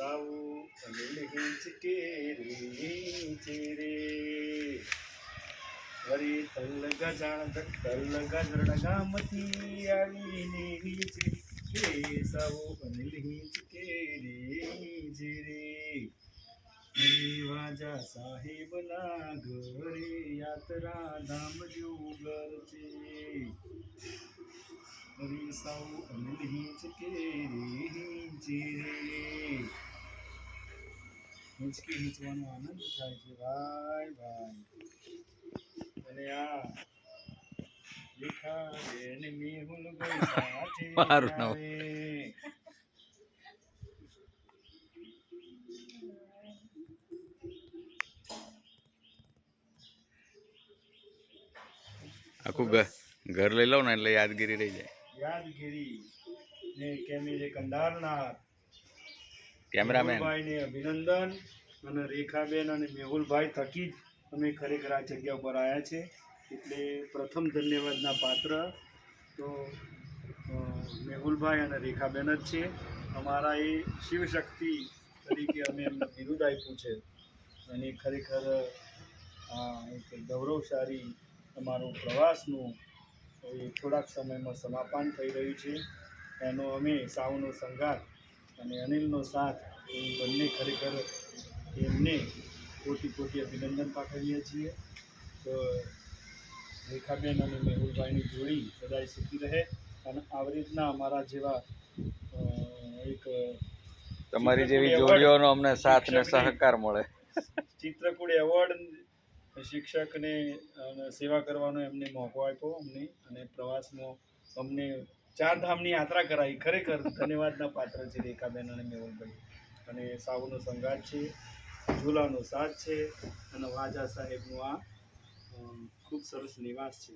સાઉ અનિલ હિંચકે રે વરી તલ ગજણ ગામથી આવીને હિંચકે સાઉ અનિલ હિંચકે રે વાજા સાહેબના ઘરે યાત્રા ધામ જુગર છે હરી સાઉ અનિલ હિંચકે હિંચકે હિંચવાનો આનંદ થાય છે ભાઈ અને આ દેખા બેન મેહુલ ગઈ સાથે મારું નામ આવે આખું ઘર લઈ લઉં ને એટલે યાદગીરી રહી જાય. યાદગીરી ને કેમેરે કંડારનાર કેમેરામેન મેહુલભાઈને અભિનંદન અને રેખાબેન અને મેહુલભાઈ થકી જ અમે ખરેખર આ જગ્યા ઉપર આવ્યા છે એટલે પ્રથમ ધન્યવાદના પાત્ર તો મેહુલભાઈ અને રેખાબેન જ છે. અમારા એ શિવશક્તિ તરીકે અમે એમને બિરુદ આપ્યું છે અને ખરેખર એક ગૌરવશાળી અમારું પ્રવાસનું થોડાક સમયમાં સમાપન થઈ રહ્યું છે. એનો અમે સાઉનો સંગાત અને અનિલનો સાથ એ બંને ખરેખર એમને કોટી અભિનંદન પાઠવીએ છીએ. તો રેખાબેન અને મેહુલભાઈની જોડી સદાય સુખી રહે અને આવી રીતના અમારા જેવા એક તમારી જેવી જોડીઓનો અમને સાથ ને સહકાર મળે. ચિત્રકૂટ એવોર્ડ શિક્ષકને સેવા કરવાનો એમને મોકો આપ્યો અમને અને પ્રવાસમાં અમને ચારધામની યાત્રા કરાવી. ખરેખર ધન્યવાદના પાત્ર છે રેખાબેન અને મેહુલભાઈ. અને સાઉનો સંગાત છે, ઝૂલાનો સાથ છે અને વાજા સાહેબનું આ ખૂબ સરસ નિવાસ છે.